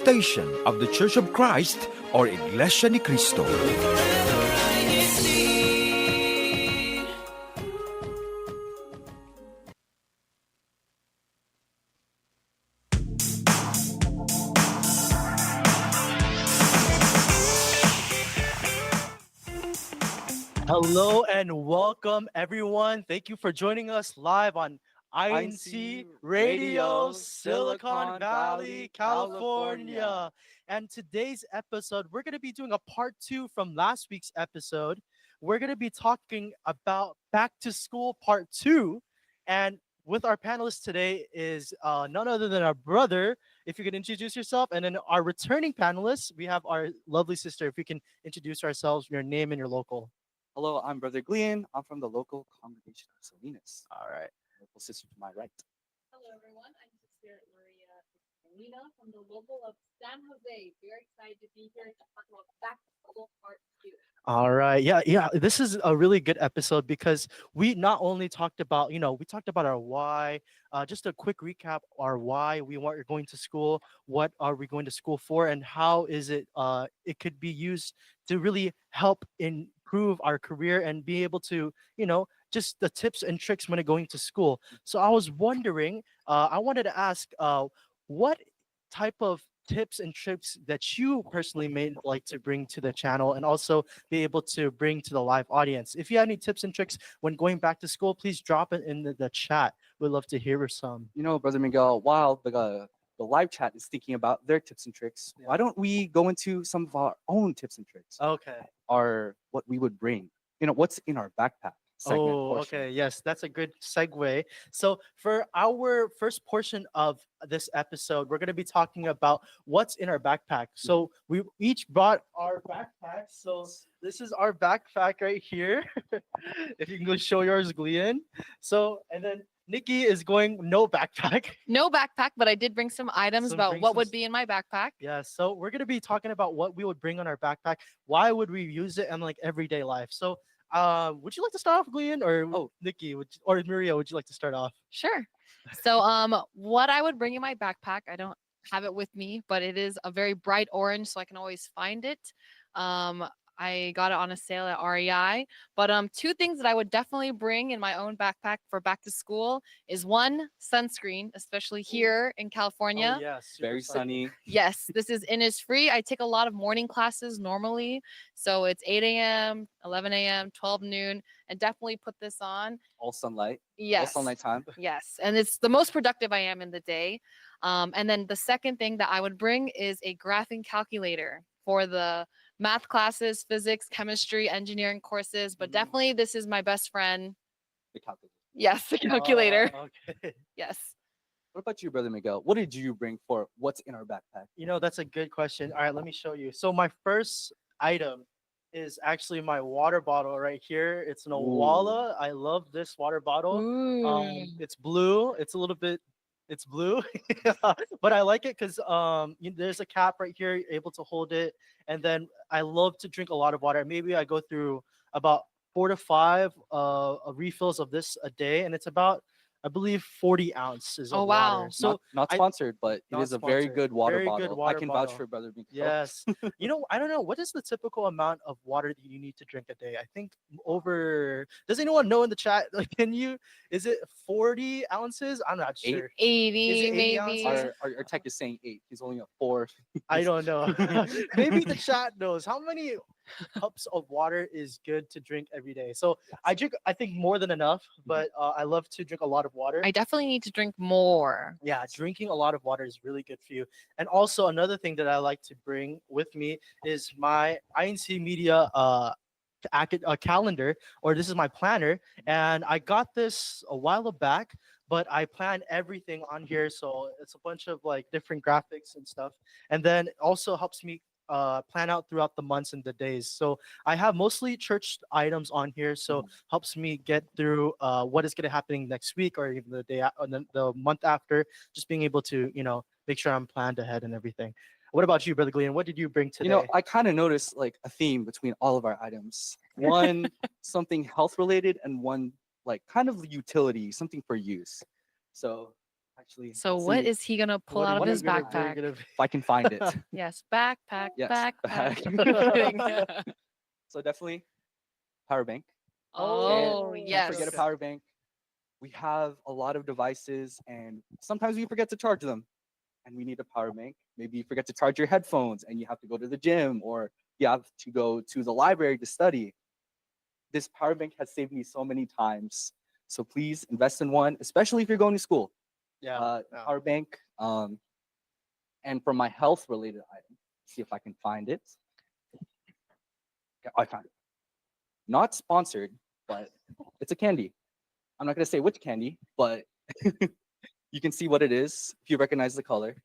station of the Church of Christ or Iglesia ni Cristo. Hello and welcome, everyone. Thank you for joining us live on INCRadio, Silicon Valley, California. And today's episode, we're going to be doing a part 2 from last week's episode. We're going to be talking about back to school part 2. And with our panelists today is none other than our brother. If you could introduce yourself, and then our returning panelists, we have our lovely sister. If we can introduce ourselves, your name and your local. Hello, I'm Brother Glean. I'm from the local congregation of Salinas. All right. Local sister to my right. Hello, everyone. I'm Sister Maria Molina from the local of San Jose. Very excited to be here to talk about back to school part 2. All right. Yeah. This is a really good episode because we not only talked about, we talked about our why, just a quick recap, our why we want going to school, what are we going to school for, and how is it, it could be used to really help improve our career and be able to, just the tips and tricks when going to school. So I was wondering, I wanted to ask, what type of tips and tricks that you personally may like to bring to the channel and also be able to bring to the live audience. If you have any tips and tricks when going back to school, please drop it in the chat. We'd love to hear some. You know, Brother Miguel, while the live chat is thinking about their tips and tricks, why don't we go into some of our own tips and tricks? Okay. Or what we would bring. What's in our backpack segment portion. Okay. Yes, that's a good segue. So for our first portion of this episode, we're going to be talking about what's in our backpack. So we each brought our backpacks. So this is our backpack right here. If you can go show yours, Glean. So, and then Nikki is going no backpack. No backpack, but I did bring some items about bring what some would be in my backpack. Yeah, so we're gonna be talking about what we would bring on our backpack. Why would we use it in like everyday life? So, would you like to start off, Glean, or Nikki, or Maria? Would you like to start off? Sure. So, what I would bring in my backpack, I don't have it with me, but it is a very bright orange, so I can always find it. I got it on a sale at REI. But two things that I would definitely bring in my own backpack for back to school is one, sunscreen, especially here in California. Oh, yes, Very sunny. Yes, this is Innisfree. I take a lot of morning classes normally. So it's 8 a.m., 11 a.m., 12 noon, and definitely put this on. All sunlight. Yes. All sunlight time. Yes. And it's the most productive I am in the day. And then the second thing that I would bring is a graphing calculator for the math classes, physics, chemistry, engineering courses. But definitely this is my best friend. The calculator. Yes, the calculator. Okay. Yes. What about you, Brother Miguel? What did you bring for what's in our backpack? That's a good question. All right, let me show you. So my first item is actually my water bottle right here. It's an Owala. I love this water bottle. It's blue. It's blue, but I like it because there's a cap right here, you're able to hold it. And then I love to drink a lot of water. Maybe I go through about 4 to 5 refills of this a day, and it's about, I believe, 40 ounces of water. So not sponsored, but it is a very sponsored. good water Very good bottle. water I can vouch bottle. for Brother Miguel. Yes. I don't know. What is the typical amount of water that you need to drink a day? I think over, does anyone know in the chat? Like, is it 40 ounces? I'm not sure. 80, Is it 80 maybe. ounces? Our tech is saying 8. He's only at 4. I don't know. Maybe the chat knows. How many cups of water is good to drink every day? So I drink, I think, more than enough, but I love to drink a lot of water. I definitely need to drink more. Yeah, drinking a lot of water is really good for you. And also another thing that I like to bring with me is my INC Media calendar, or this is my planner. And I got this a while back, but I plan everything on here. So it's a bunch of like different graphics and stuff. And then it also helps me plan out throughout the months and the days. So I have mostly church items on here, so helps me get through what is going to happen next week or even the month after. Just being able to make sure I'm planned ahead and everything. What about you, Brother Glean? What did you bring today? I kind of noticed like a theme between all of our items. One something health related, and one like kind of utility, something for use. So actually. So Let's what see is he gonna pull What out are of you his gonna- backpack? you're gonna be- if I can find it. Yes, backpack, Yes, backpack. bag. Kidding. So definitely power bank. Oh, Can't yes. forget a power bank. We have a lot of devices, and sometimes we forget to charge them, and we need a power bank. Maybe you forget to charge your headphones, and you have to go to the gym, or you have to go to the library to study. This power bank has saved me so many times. So please invest in one, especially if you're going to school. Yeah. Power bank. And for my health related item, see if I can find it. Yeah, I found it. Not sponsored, but it's a candy. I'm not gonna say which candy, but you can see what it is if you recognize the color.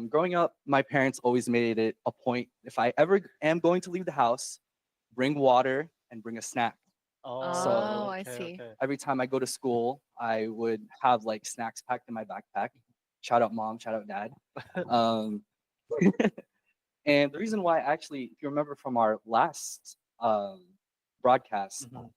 Growing up, my parents always made it a point, if I ever am going to leave the house, bring water and bring a snack. Oh, I see. Every time I go to school, I would have like snacks packed in my backpack. Shout out mom, shout out dad. Um, and the reason why, actually, if you remember from our last broadcast, Mhm.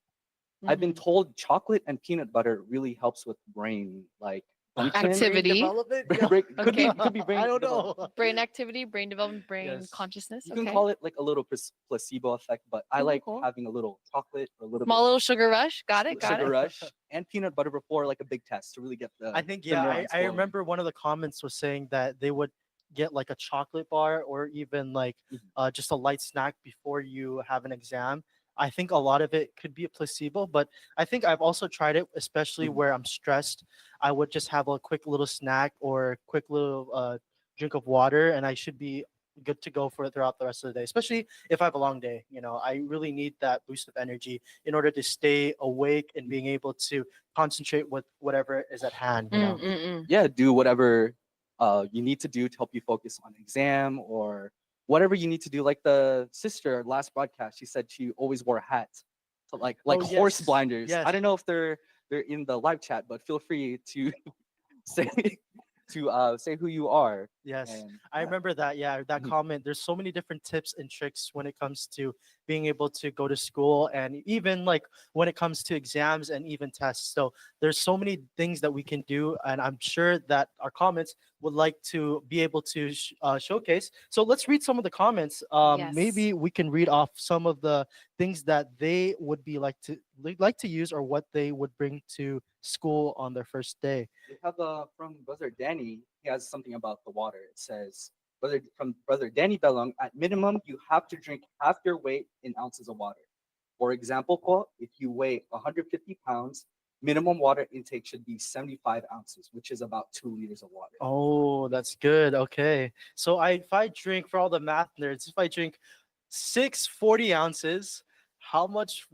I've been Mhm. told chocolate and peanut butter really helps with brain like function. Activity. Development? Could be Okay. could be brain I don't development. know. Brain activity, brain development, brain Yes. consciousness. You Okay. can call it like a little placebo effect, but I Cool, like cool. having a little chocolate or a little Small bit little sugar rush. Got it. Got sugar it. rush and peanut butter before like a big test to really get the I think the yeah, neurons I flowing. remember one of the comments was saying that they would get like a chocolate bar or even like Mhm. just a light snack before you have an exam. I think a lot of it could be a placebo, but I think I've also tried it, especially Mhm. where I'm stressed. I would just have a quick little snack or quick little drink of water, and I should be good to go for throughout the rest of the day. Especially if I have a long day, I really need that boost of energy in order to stay awake and being able to concentrate with whatever is at hand. Mm-mm-mm. Yeah, do whatever you need to do to help you focus on exam or whatever you need to do. Like the sister last broadcast, she said she always wore a hat, so like Oh, horse yes. blinders. I Yes. don't know if they're in the live chat, but feel free to say say who you are. Yes, And I remember that. Yeah, that Mhm. comment. There's so many different tips and tricks when it comes to being able to go to school, and even like when it comes to exams and even tests. So there's so many things that we can do, and I'm sure that our comments would like to be able to showcase. So let's read some of the comments. Yes. Maybe we can read off some of the things that they would be like to use or what they would bring to school on their first day. we have from brother Danny. He has something about the water. It says, brother Danny Belong, at minimum you have to drink half your weight in ounces of water. For example, quote, if you weigh 150 pounds, minimum water intake should be 75 ounces, which is about 2 liters of water. Oh, that's good. Okay. So if I drink, for all the math nerds, if I drink 6 40 ounces, how much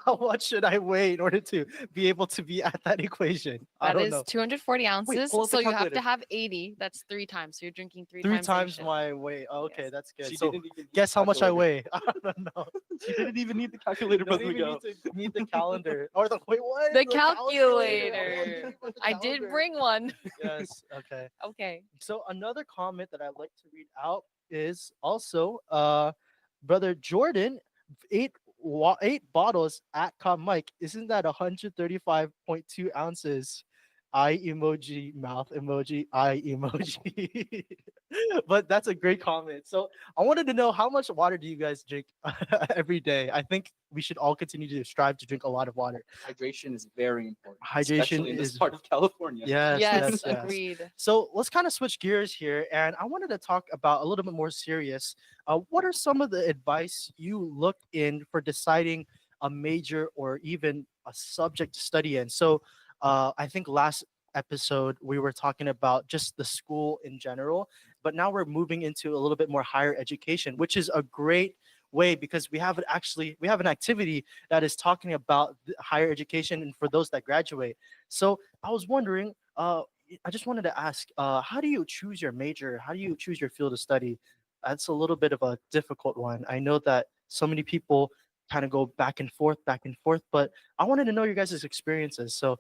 how much should I weigh in order to be able to be at that equation? I That don't is know. 240 ounces. pull up the So you have calculator. to have 80. That's 3 times. So you're drinking three Three times. times addition. my weight. Okay, Yes. that's good. She So didn't even need guess the how much I calculator. weigh? I don't know. She didn't even need the calculator, Don't brother even Miguel. need the calendar or the wait what? The calculator. calculator. Oh, the I did calendar. bring one. Yes. Okay. Okay. So another comment that I'd like to read out is also brother Jordan, 8 bottles at Com Mike. Isn't that 135.2 ounces? Eye emoji, mouth emoji, eye emoji. But that's a great comment. So I wanted to know, how much water do you guys drink every day? I think we should all continue to strive to drink a lot of water. Hydration is very important, Hydration especially in this is part of California. yes, Yes, yes, yes. agreed. So let's kind of switch gears here, and I wanted to talk about a little bit more serious. What are some of the advice you look in for deciding a major or even a subject to study in? So I think last episode we were talking about just the school in general, but now we're moving into a little bit more higher education, which is a great way because we have an activity that is talking about higher education and for those that graduate. So I was wondering, I just wanted to ask, how do you choose your major? How do you choose your field of study? That's a little bit of a difficult one. I know that so many people kind of go back and forth, but I wanted to know your guys' experiences. So,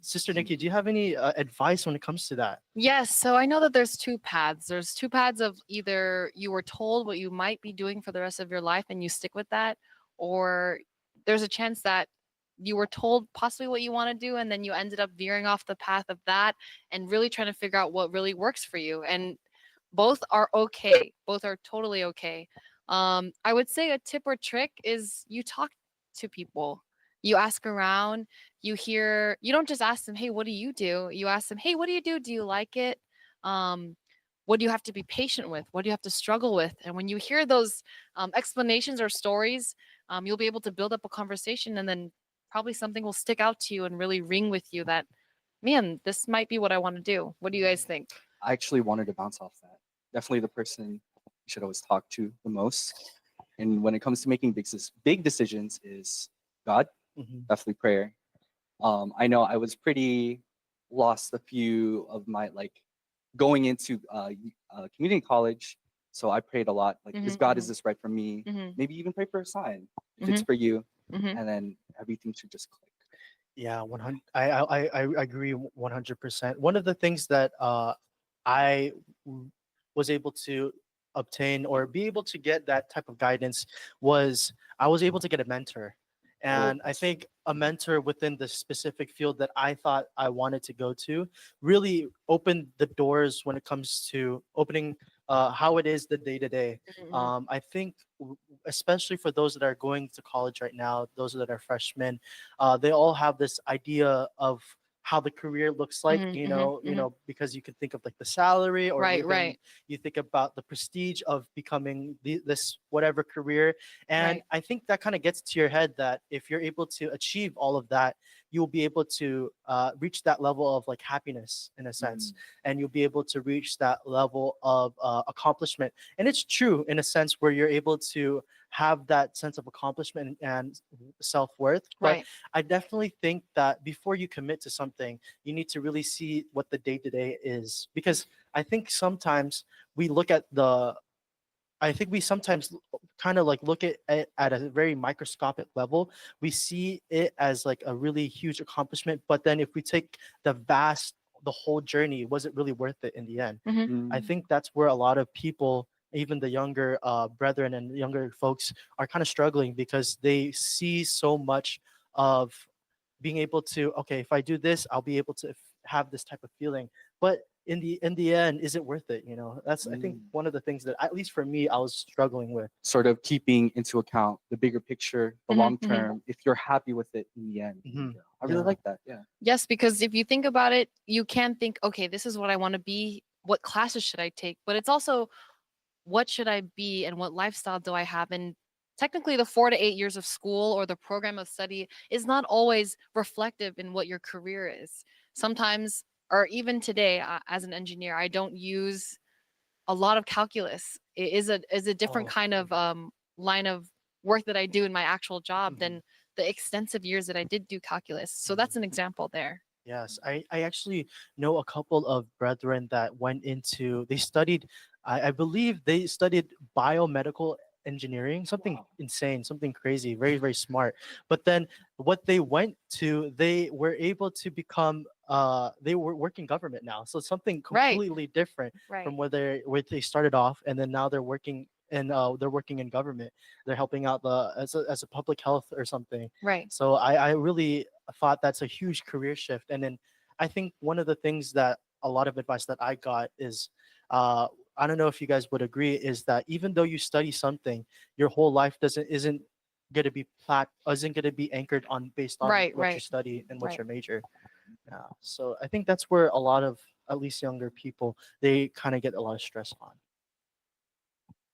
Sister Nikki, do you have any advice when it comes to that? Yes, so I know that there's two paths. There's two paths of either you were told what you might be doing for the rest of your life and you stick with that, or there's a chance that you were told possibly what you want to do, and then you ended up veering off the path of that and really trying to figure out what really works for you. And both are okay. Both are totally okay. I would say a tip or trick is you talk to people. You ask around, you don't just ask them, hey, what do you do? You ask them, hey, what do you do? Do you like it? Um, what do you have to be patient with? What do you have to struggle with? And when you hear those explanations or stories, you'll be able to build up a conversation, and then probably something will stick out to you and really ring with you that, man, this might be what I want to do. What do you guys think? I actually wanted to bounce off that. Definitely the person you should always talk to the most. And when it comes to making big decisions, is God. Mhm. Definitely prayer. I know I was pretty lost a few of my going into community college. So I prayed a lot. Like, is God, is Mhm. this right for me? Mhm. Maybe even pray for a sign if it's Mhm. for you, Mhm. and then everything should just click. Yeah, 100. I agree 100%. One of the things that I was able to obtain or be able to get that type of guidance was I was able to get a mentor. Oh, And I that's true. think a mentor within the specific field that I thought I wanted to go to really opened the doors when it comes to opening how it is the day to day. Mhm. I think, especially for those that are going to college right now, those that are freshmen, they all have this idea of how the career looks like, Mhm. Mhm. Mhm. because you can think of like the salary, or Right. even Right. you think about the prestige of becoming this whatever career. And Right. I think that kind of gets to your head that if you're able to achieve all of that, you'll be able to reach that level of like happiness in a sense, Mm, and you'll be able to reach that level of accomplishment. And it's true in a sense where you're able to have that sense of accomplishment and self-worth. But Right. I definitely think that before you commit to something, you need to really see what the day to day is. Because I think sometimes we look at the, I think we sometimes kind of like look at it at a very microscopic level. We see it as like a really huge accomplishment. But then if we take the whole journey, was it really worth it in the end? Mhm. I mm, think that's where a lot of people, even the younger brethren and younger folks, are kind of struggling because they see so much of being able to, okay, if I do this, I'll be able to have this type of feeling. But in the end, is it worth it? That's, I think, mm. one of the things that, at least for me, I was struggling with. Sort of keeping into account the bigger picture, the Mhm. long Mhm. term. If you're happy with it in the end, Hmm. I really Yeah. like that. Yeah. Yes, because if you think about it, you can think, okay, this is what I want to be. What classes should I take? But it's also, what should I be and what lifestyle do I have? And technically, the 4 to 8 years of school or the program of study is not always reflective in what your career is. Sometimes, or even today, as an engineer, I don't use a lot of calculus. It is a different Oh. kind of line of work that I do in my actual job Mhm. than the extensive years that I did do calculus. So that's an example there. Yes, I actually know a couple of brethren that they studied, I believe they studied biomedical engineering, something Wow. insane, something crazy, very, very smart. But then what they went to, they were able to become, they were working government now. So something Right. completely different from Right. where they started off. And then now they're working in government. They're helping out as a public health or something. Right. So I really thought that's a huge career shift. And then I think one of the things that a lot of advice that I got is, uh, I don't know if you guys would agree, is that even though you study something, your whole life isn't going to be isn't going to be anchored on based on Right. what you Right. study and what's Right. your major. Yeah. So I think that's where a lot of, at least younger people, they kind of get a lot of stress on.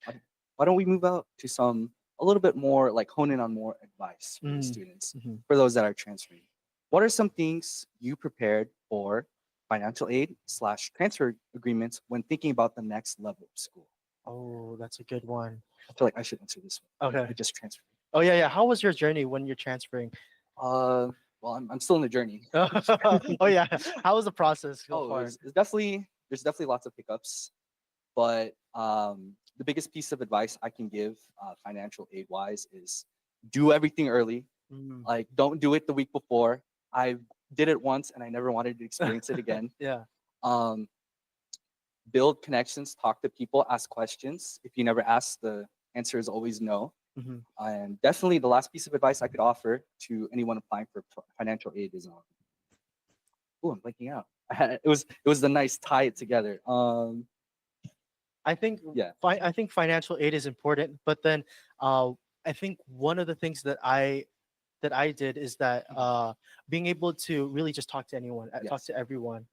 Why why don't we move out to some a little bit more like hone in on more advice for the Mm, students, mhm. for those that are transferring? What are some things you prepared for financial aid slash transfer agreements when thinking about the next level of school? Oh, that's a good one. I feel like I should answer this one. Okay. I just transferred. Oh yeah, yeah. How was your journey when you're transferring? Well, I'm still in the journey. Oh yeah. How was the process so Oh, far? it's definitely there's definitely lots of hiccups, but the biggest piece of advice I can give, financial aid wise, is do everything early. Mm. Like, don't do it the week before. I did it once and I never wanted to experience it again. Yeah. Um, build connections, talk to people, ask questions. If you never ask, the answer is always no. Mhm. And definitely the last piece of advice I could offer to anyone applying for financial aid is oh, I'm blanking out. It was the nice tie it together. I think Yeah. I think financial aid is important, but then uh, I think one of the things that I did is that being able to really just talk to anyone, talk Yes. to everyone.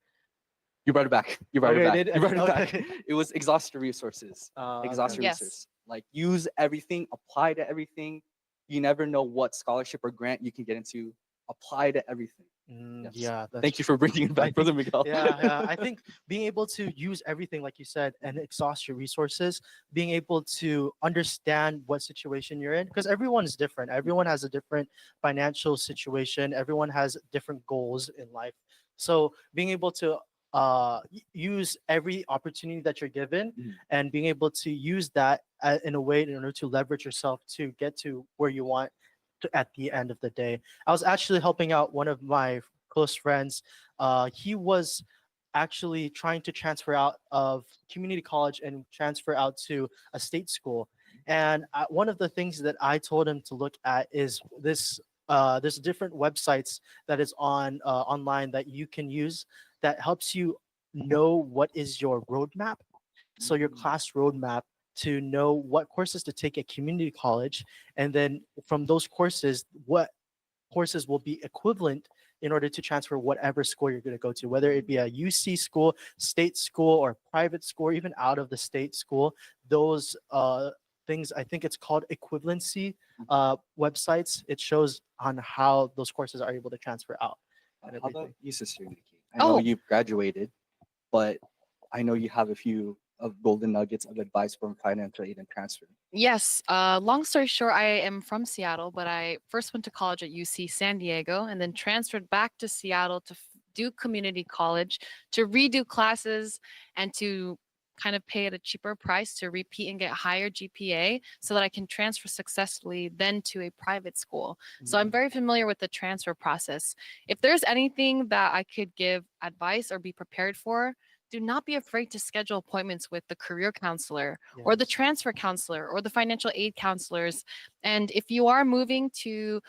You brought it back. You brought it Okay, I back. did. You brought it back. Okay. It was exhaust your resources. Okay. Exhaust your Yes. resources. Like use everything, apply to everything. You never know what scholarship or grant you can get into. Apply to everything. Yes. Yeah, that's Thank you for bringing it I back, Brother think, Miguel. yeah. I think being able to use everything, like you said, and exhaust your resources, being able to understand what situation you're in, because everyone is different. Everyone has a different financial situation. Everyone has different goals in life. So being able to use every opportunity that you're given Mhm. and being able to use that in a way in order to leverage yourself to get to where you want to, at the end of the day. I was actually helping out one of my close friends. He was actually trying to transfer out of community college and transfer out to a state school. And one of the things that I told him to look at is this. There's different websites that is on online that you can use that helps you know what is your roadmap. So your class roadmap to know what courses to take at community college, and then from those courses, what courses will be equivalent in order to transfer whatever school you're going to go to, whether it be a UC school, state school, or private school, or even out of the state school. Those things, I think it's called equivalency websites. It shows on how those courses are able to transfer out and How about everything. you, Sister Nikki? I know Oh, you've graduated, but I know you have a few of golden nuggets of advice from financial aid and transfer. yes. Long story short, I am from Seattle, but I first went to college at UC San Diego and then transferred back to Seattle to do community college, to redo classes, and to kind of pay at a cheaper price to repeat and get higher GPA so that I can transfer successfully then to a private school. So I'm very familiar with the transfer process. If there's anything that I could give advice or be prepared for, do not be afraid to schedule appointments with the career counselor or the Yes. transfer counselor or the financial aid counselors. And if you are moving to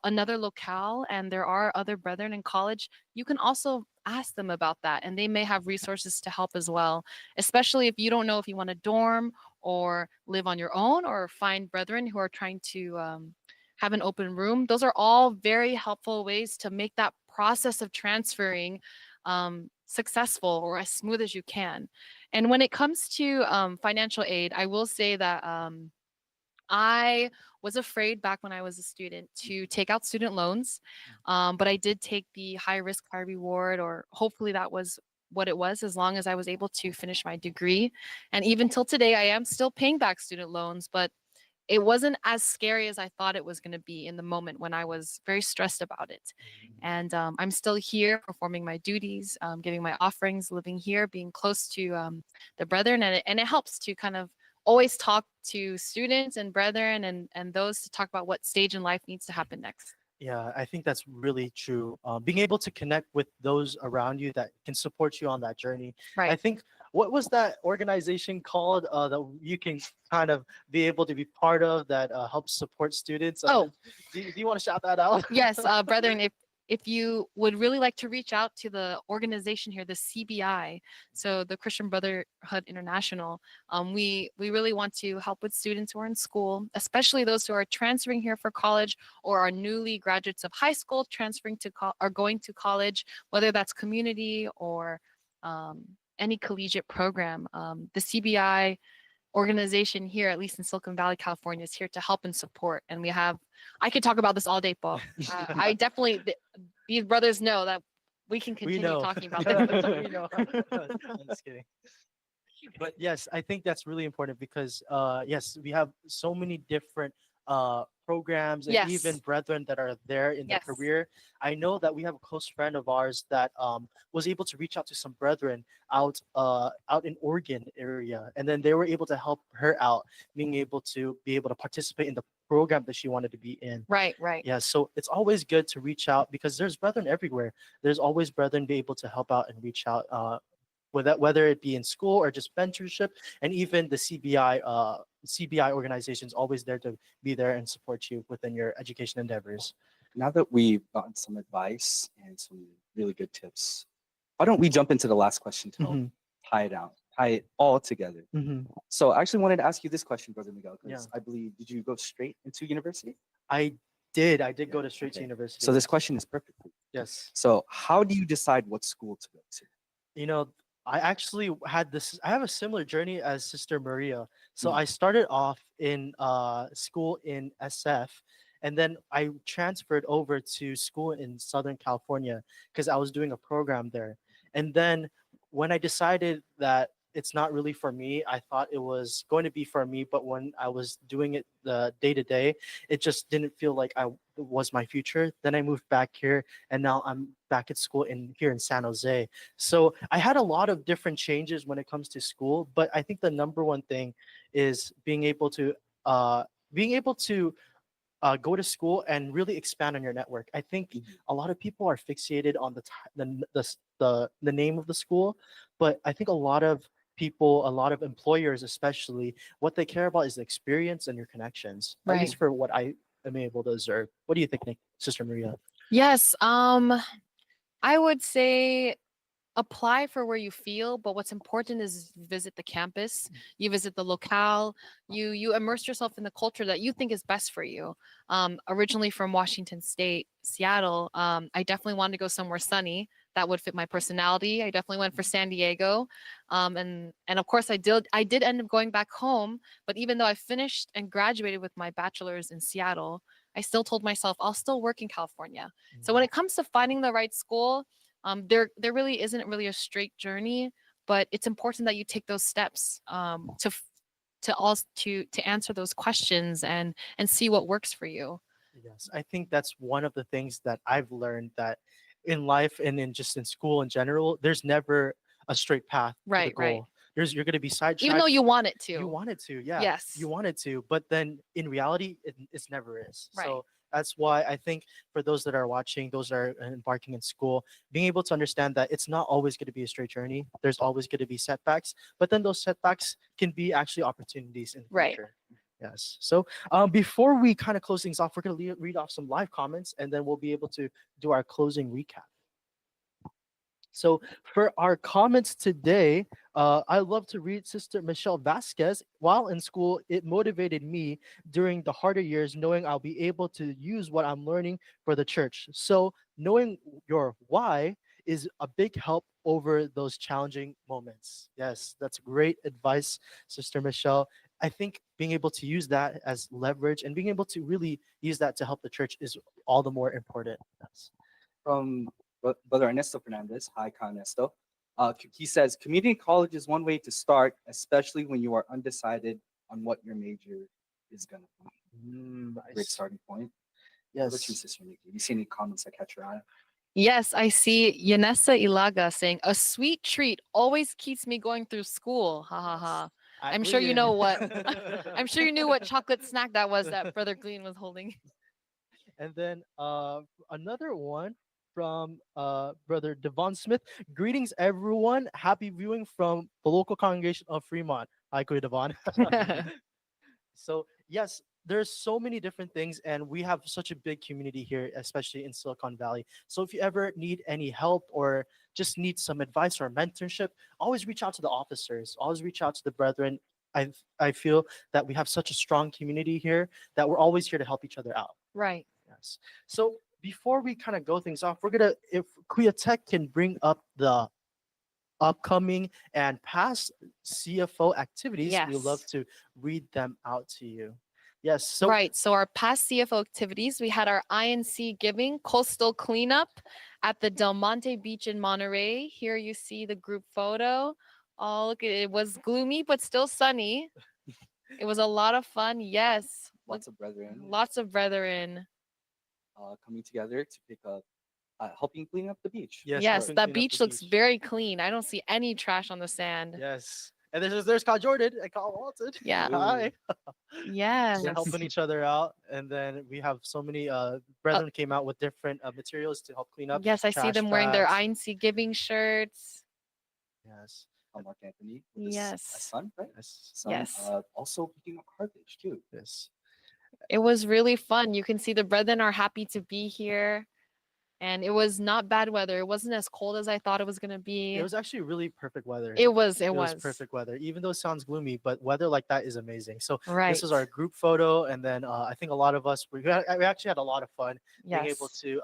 another locale and there are other brethren in college, you can also ask them about that and they may have resources to help as well, especially if you don't know if you want to dorm or live on your own or find brethren who are trying to have an open room. Those are all very helpful ways to make that process of transferring successful or as smooth as you can. And when it comes to financial aid, I will say that I was afraid back when I was a student to take out student loans, but I did take the high risk, high reward, or hopefully that was what it was, as long as I was able to finish my degree. And even till today, I am still paying back student loans, but it wasn't as scary as I thought it was going to be in the moment when I was very stressed about it. And I'm still here performing my duties, giving my offerings, living here, being close to the brethren. And it helps to kind of always talk to students and brethren and those to talk about what stage in life needs to happen next. Yeah, I think that's really true. Being able to connect with those around you that can support you on that journey. I Right. think what was that organization called that you can kind of be able to be part of that helps support students? Oh, Do you want to shout that out? yes, brethren, if you would really like to reach out to the organization here, the CBI, so the Christian Brotherhood International, we really want to help with students who are in school, especially those who are transferring here for college or are newly graduates of high school transferring to or going to college, whether that's community or any collegiate program. The CBI organization here, at least in Silicon Valley, California, is here to help and support. And we have, I could talk about this all day, but I definitely, these brothers know that we can We continue know. talking about this. We know. I'm just kidding. But yes, I think that's really important because yes, we have so many different programs and even Yes. brethren that are there in the Yes. career. I know that we have a close friend of ours that was able to reach out to some brethren out in Oregon area, and then they were able to help her out, being able to participate in the program that she wanted to be in. Right, right. Yeah, so it's always good to reach out because there's brethren everywhere. There's always brethren be able to help out and reach out, whether it be in school or just mentorship, and even the CBI CBI organization is always there to be there and support you within your education endeavors. Now that we've gotten some advice and some really good tips, why don't we jump into the last question to help Hmm. tie it all together? Hmm. So I actually wanted to ask you this question, Brother Miguel, because Yeah. I believe, did you go straight into university? I I did go Yeah, to straight to okay. university. So this question is perfect for you. Yes. So how do you decide what school to go to? You know, I actually I have a similar journey as Sister Maria. So Mhm. I started off in school in SF, and then I transferred over to school in Southern California because I was doing a program there. And then when I decided that it's not really for me, I thought it was going to be for me, but when I was doing it the day to day, it just didn't feel like I was my future. Then I moved back here, and now I'm back at school in here in San Jose. So I had a lot of different changes when it comes to school, but I think the number one thing is uh, being able to go to school and really expand on your network. I think Mhm. a lot of people are fixated on the name of the school, but I think a lot of people, a lot of employers especially, what they care about is the experience and your connections. At Right. least for what I am able to observe. What do you think, Sister Maria? Yes. I would say apply for where you feel, but what's important is visit the campus, you visit the locale, you immerse yourself in the culture that you think is best for you. Originally from Washington State, Seattle, I definitely wanted to go somewhere sunny that would fit my personality. I definitely went for San Diego, and of course I did end up going back home. But even though I finished and graduated with my bachelor's in Seattle, I still told myself I'll still work in California. So when it comes to finding the right school, there really isn't really a straight journey, but it's important that you take those steps to answer those questions and see what works for you. Yes, I think that's one of the things that I've learned that in life and in just in school in general, there's never a straight path to the Right, right. goal. You're going to be Even though sidetracked. you want it You to. wanted to, yeah, you Yes. wanted to, but then in reality, it's never is. Right. So that's why I think for those that are watching, those that are embarking in school, being able to understand that it's not always going to be a straight journey. There's always going to be setbacks, but then those setbacks can be actually opportunities in the Right. future. Yes. So before we kind of close things off, we're going to read off some live comments, and then we'll be able to do our closing recap. So for our comments today, I love to read Sister Michelle Vasquez. While in school, it motivated me during the harder years, knowing I'll be able to use what I'm learning for the church. So knowing your why is a big help over those challenging moments. Yes, that's great advice, Sister Michelle. I think being able to use that as leverage and being able to really use that to help the church is all the more important. Yes. From Brother Ernesto Fernandez. Hi, Con Ernesto. He says, community college is one way to start, especially when you are undecided on what your major is going to be. Great Nice. starting point. What about you, Yes. Sister Nikki? You see any comments that catch your eye? Yes, I see Yanessa Ilaga saying, a sweet treat always keeps me going through school. Ha ha Yes. ha. I I'm sure you believe know in what you. I'm sure you knew what chocolate snack that was that Brother Glean was holding. And then another one from Brother Devon Smith. Greetings, everyone. Happy viewing from the local congregation of Fremont. Hi, Kuya Devon. So yes, there's so many different things, and we have such a big community here, especially in Silicon Valley. So if you ever need any help or just need some advice or mentorship, always reach out to the officers. Always reach out to the brethren. I feel that we have such a strong community here that we're always here to help each other out. Right. Yes. So before we kind of go things off, we're gonna if Kuya Tech can bring up the upcoming and past CFO activities, we love Yes. to read them out to you. Yes. So Right. So our past CFO activities, we had our INC giving coastal cleanup at the Del Monte Beach in Monterey. Here you see the group photo. Oh, look, it was gloomy but still sunny. It was a lot of fun. Yes. Lots of brethren Lots of brethren. coming together to pick up, helping clean up the beach. yes, Yes, helping that clean up beach the looks beach. very clean. I don't see any trash on the sand. Yes. And there's Kyle Jordan and Kyle Walton. Yeah. Hi. Yes. We're helping each other out, and then we have so many brethren came out with different materials to help clean up Yes, I see trash them wearing their bags. INC giving shirts. Yes. Mark Anthony with his Yes. son, right? Yes. Son, Yes. also picking up cartilage too. Yes. It was really fun. You can see the brethren are happy to be here. And it was not bad weather. It wasn't as cold as I thought it was gonna be. It was actually really perfect weather. It was. It was perfect weather, even though it sounds gloomy, but weather like that is amazing. So Right. this is our group photo, and then I think a lot of us we actually had a lot of fun being able Yes. to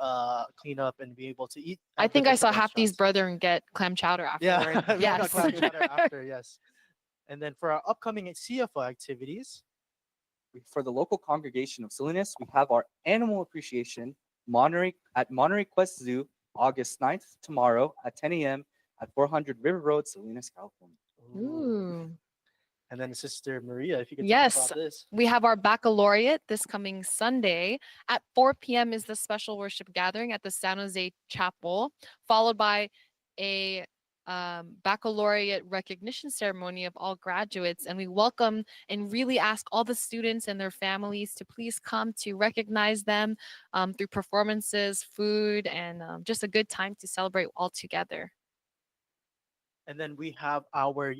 clean up and be able to eat. I at the think I saw different half these restaurants. brethren get clam chowder Yeah, afterward. we all got Yes. clam chowder after. Yes, and then for our upcoming CFO activities, For the local congregation of Salinas, we have our animal appreciation at Monterey Quest Zoo, August 9th, tomorrow at 10 a.m. at 400 River Road, Salinas, California. Ooh. And then Sister Maria, if you could talk Yes. about this. We have our baccalaureate this coming Sunday at 4 p.m. is the special worship gathering at the San Jose Chapel, followed by a baccalaureate recognition ceremony of all graduates. And we welcome and really ask all the students and their families to please come to recognize them through performances, food, and just a good time to celebrate all together. And then we have our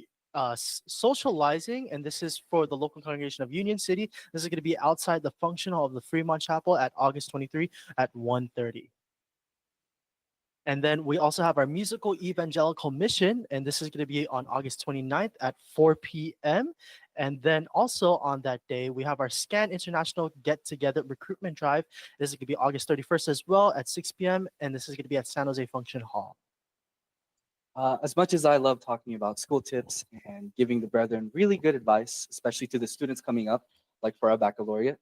socializing, and this is for the local congregation of Union City. This is going to be outside the function hall of the Fremont Chapel at August 23 at 1:30. And then we also have our musical evangelical mission, and this is going to be on August 29th at 4 p.m. And then also on that day, we have our SCAN International Get Together Recruitment Drive. This is going to be August 31st as well at 6 p.m. And this is going to be at San Jose Function Hall. As much as I love talking about school tips and giving the brethren really good advice, especially to the students coming up, like for our baccalaureate,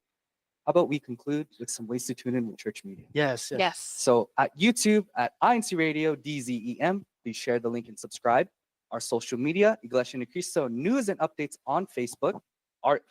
how about we conclude with some ways to tune in with church media? Yes, yes. Yes. So at YouTube, at INCRadio, DZEM, please share the link and subscribe. Our social media, Iglesia Ni Cristo news and updates on Facebook.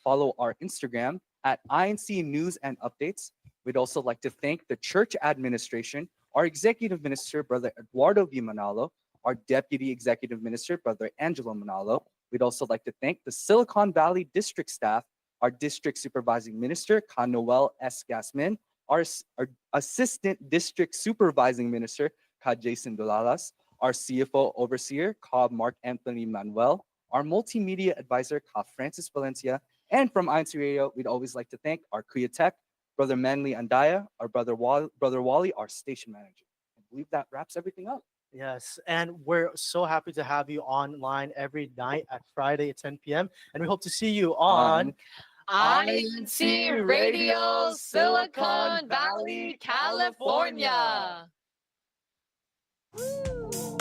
Follow our Instagram at INC News and Updates. We'd also like to thank the church administration, our executive minister, Brother Eduardo V. Manalo, our deputy executive minister, Brother Angelo Manalo. We'd also like to thank the Silicon Valley district staff, our district supervising minister, Ka Noel S. Gasmin, our assistant district supervising minister, Ka Jason Dolalas, our CFO overseer, Ka Mark Anthony Manuel, our multimedia advisor, Ka Francis Valencia, and from INCRadio, we'd always like to thank our Kuya Tech, Brother Manly Andaya, our Brother Wally, our station manager. I believe that wraps everything up. Yes, and we're so happy to have you online every night at Friday at 10 p.m. And we hope to see you on INCRadio, Silicon Valley, California. Woo!